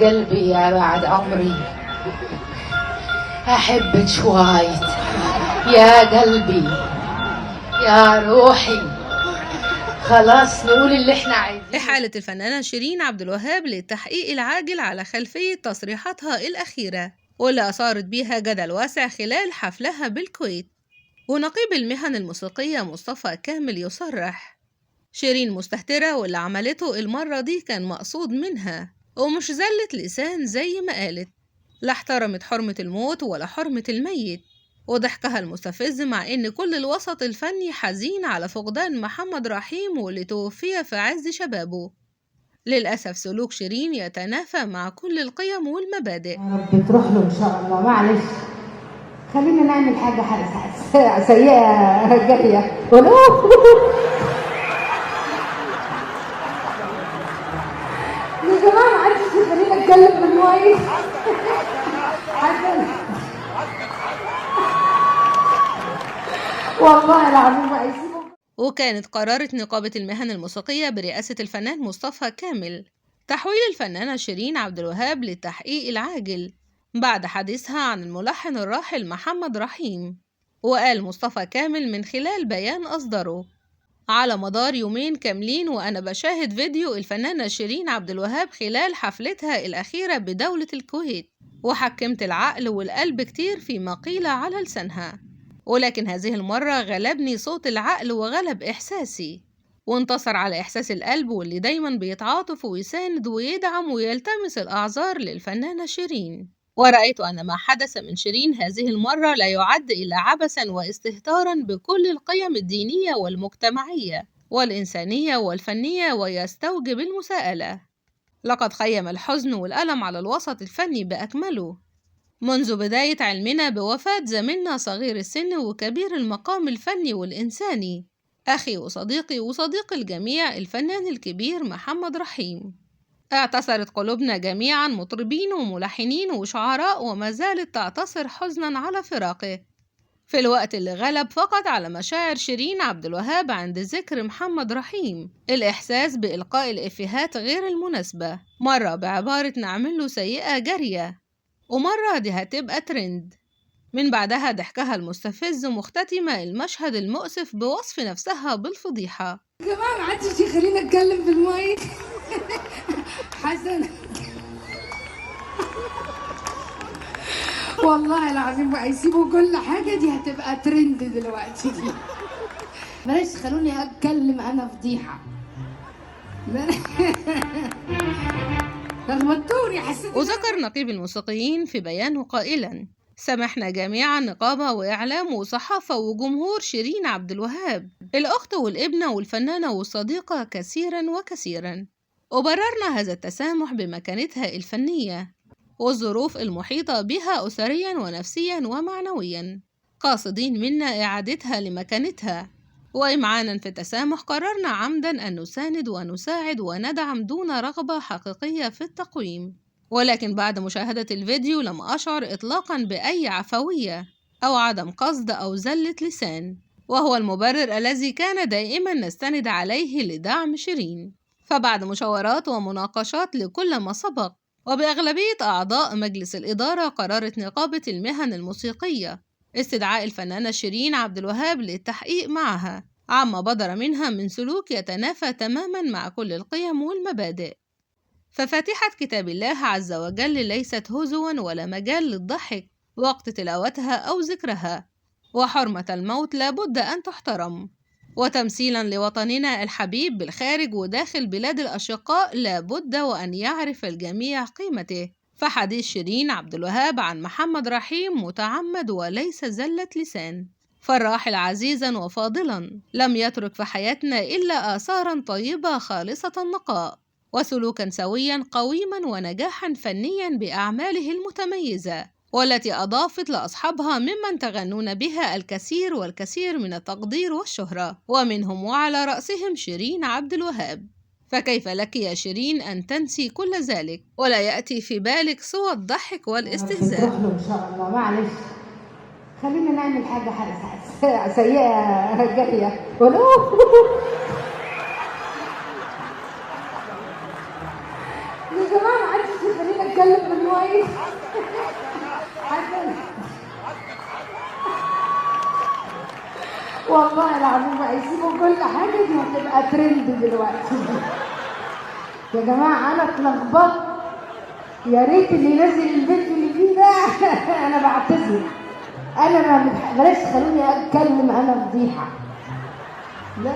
قلبي يا بعد عمري أحبك شويت يا قلبي يا روحي. خلاص نقول اللي احنا عايزينه. إحالة الفنانة شيرين عبد الوهاب للتحقيق العاجل على خلفية تصريحاتها الأخيرة واللي أثارت بيها جدل واسع خلال حفلها بالكويت. ونقيب المهن الموسيقية مصطفى كامل يصرح: شيرين مستهترة واللي عملته المرة دي كان مقصود منها ومش زلة لسان زي ما قالت، لا احترمت حرمة الموت ولا حرمة الميت. وضحكها المستفز مع إن كل الوسط الفني حزين على فقدان محمد رحيم واللي توفي في عز شبابه. للأسف سلوك شيرين يتنافى مع كل القيم والمبادئ. يا رب تروح له إن شاء الله. معلش خلينا نعمل حاجة سيئة جارية ولو يا جماعة معلش خلينا نتكلم بالمواعيد. والله العظيم ما يسيبه. وكانت قررت نقابة المهن الموسيقية برئاسة الفنان مصطفى كامل تحويل الفنانة شيرين عبد الوهاب للتحقيق العاجل بعد حديثها عن الملحن الراحل محمد رحيم. وقال مصطفى كامل من خلال بيان أصدره: على مدار يومين كاملين وأنا بشاهد فيديو الفنانة شيرين عبد الوهاب خلال حفلتها الأخيرة بدولة الكويت، وحكمت العقل والقلب كتير فيما قيل على لسانها، ولكن هذه المرة غلبني صوت العقل وغلب إحساسي، وانتصر على إحساس القلب واللي دايما بيتعاطف ويساند ويدعم ويلتمس الأعذار للفنانة شيرين. ورأيت أن ما حدث من شيرين هذه المرة لا يعد إلا عبثا واستهتارا بكل القيم الدينية والمجتمعية والإنسانية والفنية ويستوجب المساءلة. لقد خيم الحزن والألم على الوسط الفني بأكمله منذ بداية علمنا بوفاة زميلنا صغير السن وكبير المقام الفني والإنساني، أخي وصديقي وصديق الجميع، الفنان الكبير محمد رحيم. اعتصرت قلوبنا جميعا مطربين وملحنين وشعراء وما زالت تعتصر حزنا على فراقه، في الوقت اللي غلب فقط على مشاعر شيرين عبد الوهاب عند ذكر محمد رحيم الإحساس بإلقاء الإفيهات غير المناسبة، مرة بعبارة نعمله سيئة جارية، ومرة دي هتبقى ترند. من بعدها ضحكها المستفز مختتمة المشهد المؤسف بوصف نفسها بالفضيحة. يا جماعة معلش خلينا نتكلم بالمواعيد. حسن والله العظيم بقى يسيبوا كل حاجة، دي هتبقى ترند دلوقتي دي. بلاش خلوني اتكلم انا فضيحة. لخبطوني حسيت. وذكر نقيب الموسيقيين في بيانه قائلا: سمحنا جميعا نقابة وإعلام وصحافة وجمهور شيرين عبد الوهاب الأخت والابنة والفنانة والصديقة كثيرا وكثيرا، وبررنا هذا التسامح بمكانتها الفنية والظروف المحيطة بها أسريا ونفسيا ومعنويا، قاصدين منا إعادتها لمكانتها. وإمعانا في التسامح قررنا عمدا أن نساند ونساعد وندعم دون رغبة حقيقية في التقويم. ولكن بعد مشاهدة الفيديو لم أشعر إطلاقا بأي عفوية أو عدم قصد أو زلة لسان، وهو المبرر الذي كان دائما نستند عليه لدعم شيرين. فبعد مشاورات ومناقشات لكل ما سبق وبأغلبية أعضاء مجلس الإدارة، قررت نقابة المهن الموسيقية استدعاء الفنانة شيرين عبد الوهاب للتحقيق معها عما بدر منها من سلوك يتنافى تماما مع كل القيم والمبادئ. ففاتحة كتاب الله عز وجل ليست هزوا ولا مجال للضحك وقت تلاوتها أو ذكرها، وحرمة الموت لابد أن تحترم، وتمثيلا لوطننا الحبيب بالخارج وداخل بلاد الأشقاء لابد وأن يعرف الجميع قيمته. فحديث شيرين عبد الوهاب عن محمد رحيم متعمد وليس زلة لسان، فالراحل عزيزا وفاضلا لم يترك في حياتنا إلا آثارا طيبة خالصة النقاء وسلوكا سويا قويما ونجاحا فنيا بأعماله المتميزة، والتي أضافت لأصحابها ممن تغنون بها الكثير والكثير من التقدير والشهرة، ومنهم وعلى رأسهم شيرين عبد الوهاب. فكيف لك يا شيرين أن تنسي كل ذلك ولا يأتي في بالك سوى الضحك والاستهزاء؟ تروح له إن شاء الله. معلش خلينا نعمل حاجة سيئة جارية ولو. يا جماعة معلش خلينا اتكلم بالمايك. والله العظيم هيسيبوا كل حاجه دي هتبقى ترند دلوقتي. يا جماعه انا اتلخبطت، يا ريت اللي ينزل الفيديو اللي فيه ده. انا بعتذر، انا ما بلاش تخلوني اتكلم انا فضيحه. لا.